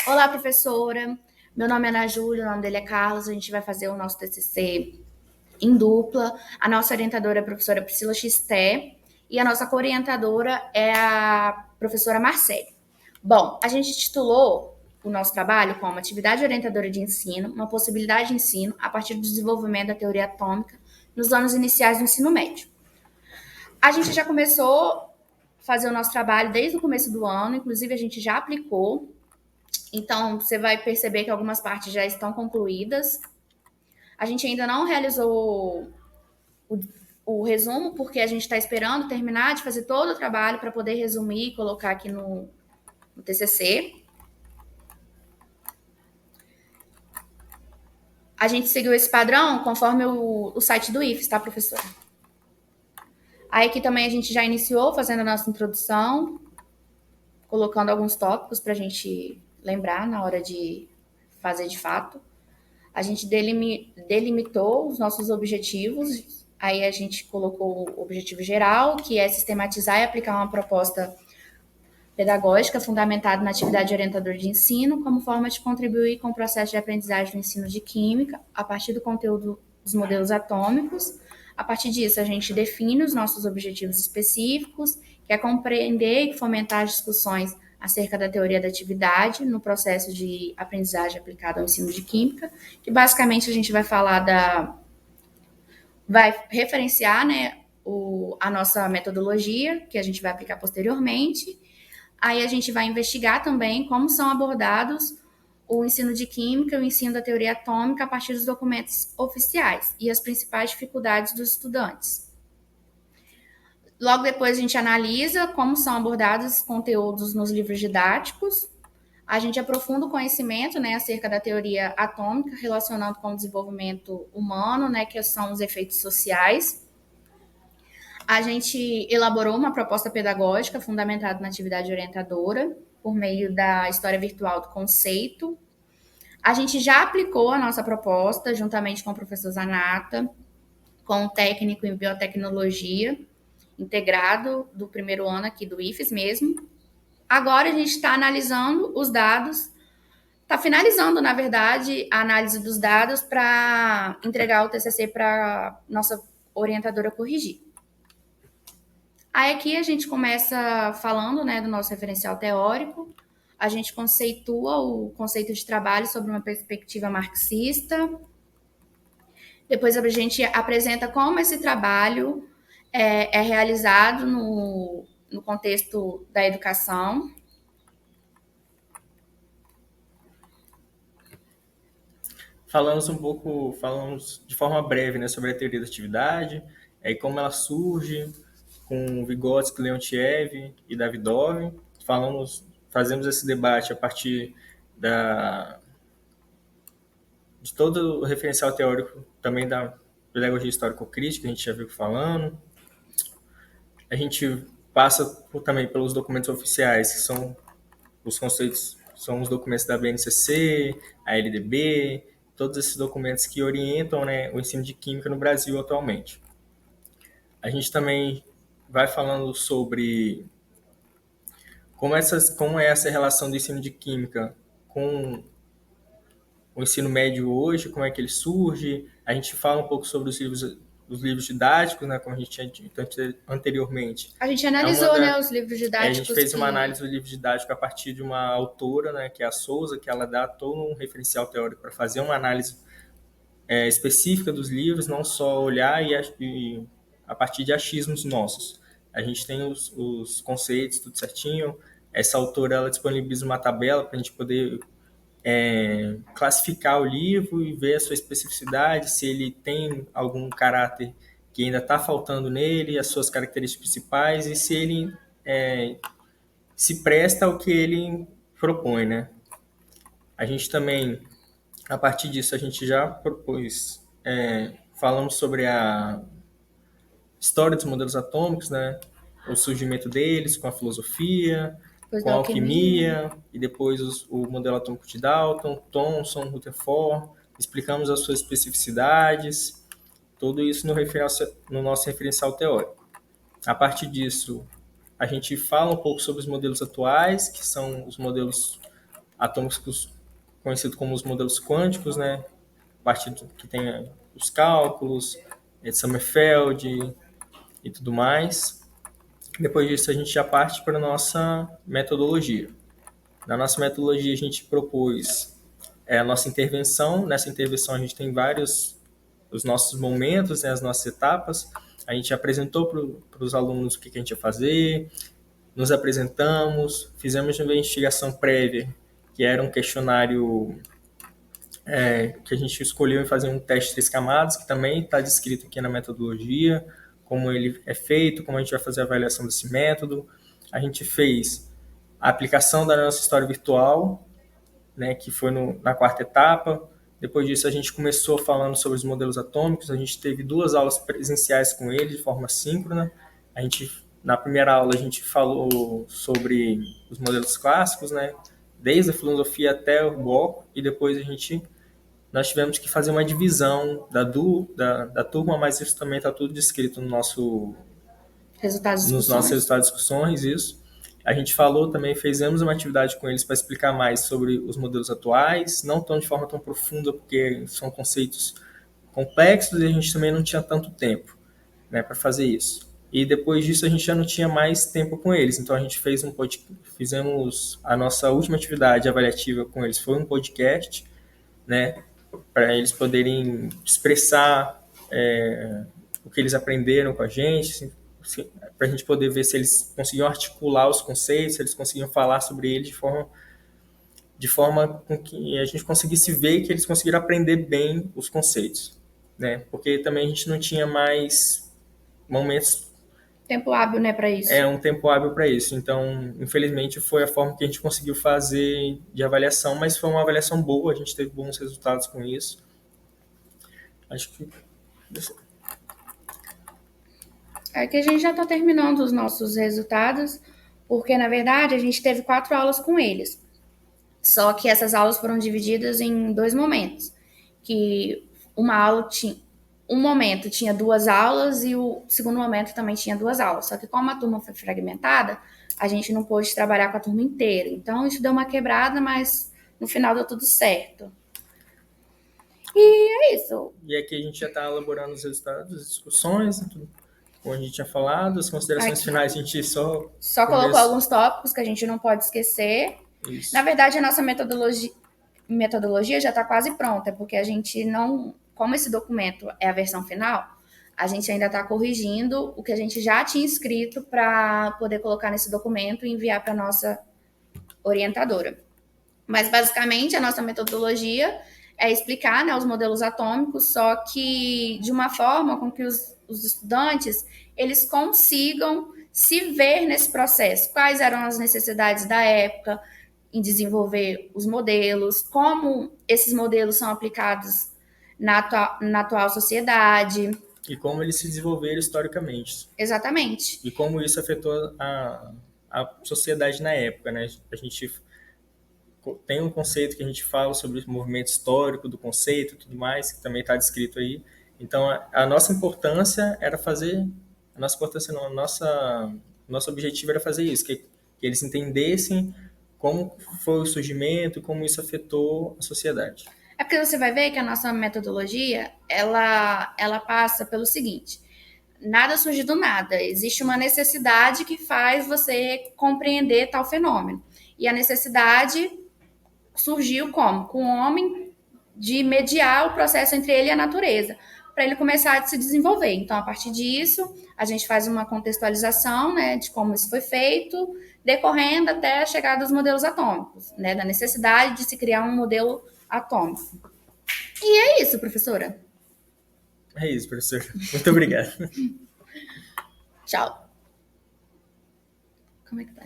Olá, professora. Meu nome é Ana Júlia, o nome dele é Carlos. A gente vai fazer o nosso TCC em dupla. A nossa orientadora é a professora Priscila Xisté e a nossa co-orientadora é a professora Marcele. Bom, a gente titulou o nosso trabalho como Atividade Orientadora de Ensino, uma possibilidade de ensino a partir do desenvolvimento da teoria atômica nos anos iniciais do ensino médio. A gente já começou a fazer o nosso trabalho desde o começo do ano, inclusive a gente já aplicou. Então, você vai perceber que algumas partes já estão concluídas. A gente ainda não realizou o resumo, porque a gente está esperando terminar de fazer todo o trabalho para poder resumir e colocar aqui no TCC. A gente seguiu esse padrão conforme o site do IFES, tá, professora? Aí aqui também a gente já iniciou fazendo a nossa introdução, colocando alguns tópicos para a gente lembrar na hora de fazer de fato. A gente delimitou os nossos objetivos, aí a gente colocou o objetivo geral, que é sistematizar e aplicar uma proposta pedagógica fundamentada na atividade orientadora de ensino, como forma de contribuir com o processo de aprendizagem do ensino de química, a partir do conteúdo dos modelos atômicos. A partir disso, a gente define os nossos objetivos específicos, que é compreender e fomentar as discussões acerca da teoria da atividade no processo de aprendizagem aplicada ao ensino de química, que basicamente a gente vai falar vai referenciar, né, a nossa metodologia, que a gente vai aplicar posteriormente. Aí a gente vai investigar também como são abordados o ensino de química e o ensino da teoria atômica a partir dos documentos oficiais e as principais dificuldades dos estudantes. Logo depois a gente analisa como são abordados os conteúdos nos livros didáticos. A gente aprofunda o conhecimento, né, acerca da teoria atômica, relacionando com o desenvolvimento humano, né, que são os efeitos sociais. A gente elaborou uma proposta pedagógica fundamentada na atividade orientadora, por meio da história virtual do conceito. A gente já aplicou a nossa proposta, juntamente com o professor Zanata, com o técnico em biotecnologia, integrado do primeiro ano aqui do IFES mesmo. Agora a gente está analisando os dados, está finalizando, na verdade, a análise dos dados para entregar o TCC para nossa orientadora corrigir. Aí aqui a gente começa falando, né, do nosso referencial teórico, a gente conceitua o conceito de trabalho sobre uma perspectiva marxista, depois a gente apresenta como esse trabalho é realizado no contexto da educação. Falamos de forma breve, né, sobre a teoria da atividade, como ela surge, com Vygotsky, Leontiev e Davidov. Fazemos esse debate a partir de todo o referencial teórico, também da pedagogia histórico-crítica, que a gente já viu falando. A gente passa também pelos documentos oficiais, que são os conceitos, são os documentos da BNCC, a LDB, todos esses documentos que orientam, né, o ensino de química no Brasil atualmente. A gente também vai falando sobre como é essa relação do ensino de química com o ensino médio hoje, como é que ele surge. A gente fala um pouco sobre os livros didáticos, né, como a gente tinha dito anteriormente. A gente analisou, né, os livros A gente didáticos fez uma análise do livro didático a partir de uma autora, né, que é a Souza, que ela dá todo um referencial teórico para fazer uma análise específica dos livros, não só olhar e a partir de achismos nossos. A gente tem os conceitos, tudo certinho. Essa autora ela disponibiliza uma tabela para a gente poder classificar o livro e ver a sua especificidade, se ele tem algum caráter que ainda está faltando nele, as suas características principais e se ele se presta ao que ele propõe, né? A gente também, a partir disso, a gente já propôs, falamos sobre a história dos modelos atômicos, né? O surgimento deles, com a filosofia, com a alquimia, e depois o modelo atômico de Dalton, Thomson, Rutherford, explicamos as suas especificidades, tudo isso no nosso referencial teórico. A partir disso, a gente fala um pouco sobre os modelos atuais, que são os modelos atômicos conhecidos como os modelos quânticos, né? A partir do que tem os cálculos, de Sommerfeld e tudo mais. Depois disso, a gente já parte para a nossa metodologia. Na nossa metodologia, a gente propôs a nossa intervenção. Nessa intervenção, a gente tem vários os nossos momentos, né, as nossas etapas. A gente apresentou para os alunos o que a gente ia fazer, nos apresentamos, fizemos uma investigação prévia, que era um questionário que a gente escolheu em fazer um teste de 3 camadas, que também está descrito aqui na metodologia, como ele é feito, como a gente vai fazer a avaliação desse método. A gente fez a aplicação da nossa história virtual, né, que foi na 4ª etapa. Depois disso, a gente começou falando sobre os modelos atômicos. A gente teve 2 aulas presenciais com ele, de forma síncrona. Na primeira aula, a gente falou sobre os modelos clássicos, né, desde a filosofia até o bloco, e depois nós tivemos que fazer uma divisão da turma, mas isso também está tudo descrito nos nossos resultados de discussões, isso. A gente falou também, fizemos uma atividade com eles para explicar mais sobre os modelos atuais, não tão de forma tão profunda, porque são conceitos complexos e a gente também não tinha tanto tempo, né, para fazer isso. E depois disso a gente já não tinha mais tempo com eles, então a gente fizemos a nossa última atividade avaliativa com eles, foi um podcast, né, para eles poderem expressar o que eles aprenderam com a gente, para a gente poder ver se eles conseguiam articular os conceitos, se eles conseguiam falar sobre eles de forma com que a gente conseguisse ver que eles conseguiram aprender bem os conceitos, né? Porque também a gente não tinha mais momentos... Tempo hábil, né, para isso. Um tempo hábil para isso. Então, infelizmente, foi a forma que a gente conseguiu fazer de avaliação, mas foi uma avaliação boa, a gente teve bons resultados com isso. Acho que... Aqui a gente já está terminando os nossos resultados, porque, na verdade, a gente teve 4 aulas com eles. Só que essas aulas foram divididas em 2 momentos. Que um momento tinha 2 aulas e o segundo momento também tinha 2 aulas. Só que como a turma foi fragmentada, a gente não pôde trabalhar com a turma inteira. Então, isso deu uma quebrada, mas no final deu tudo certo. E é isso. E aqui a gente já está elaborando os resultados das discussões, tudo, como a gente tinha falado, as considerações finais a gente só colocou alguns tópicos que a gente não pode esquecer. Isso. Na verdade, a nossa metodologia já está quase pronta, porque a gente não... Como esse documento é a versão final, a gente ainda está corrigindo o que a gente já tinha escrito para poder colocar nesse documento e enviar para a nossa orientadora. Mas, basicamente, a nossa metodologia é explicar, né, os modelos atômicos, só que de uma forma com que os estudantes eles consigam se ver nesse processo. Quais eram as necessidades da época em desenvolver os modelos, como esses modelos são aplicados na atual sociedade. E como eles se desenvolveram historicamente. Exatamente. E como isso afetou a sociedade na época, né? A gente tem um conceito que a gente fala sobre o movimento histórico do conceito e tudo mais, que também está descrito aí. Então, a nossa importância era fazer... A nossa importância não, nosso objetivo era fazer isso, que eles entendessem como foi o surgimento, como isso afetou a sociedade. É porque você vai ver que a nossa metodologia, ela passa pelo seguinte: nada surge do nada, existe uma necessidade que faz você compreender tal fenômeno. E a necessidade surgiu como? Com o homem de mediar o processo entre ele e a natureza, para ele começar a se desenvolver. Então, a partir disso, a gente faz uma contextualização, né, de como isso foi feito, decorrendo até a chegada dos modelos atômicos, né, da necessidade de se criar um modelo atômico. E é isso, professora. É isso, professor. Muito obrigado. Tchau. Como é que tá?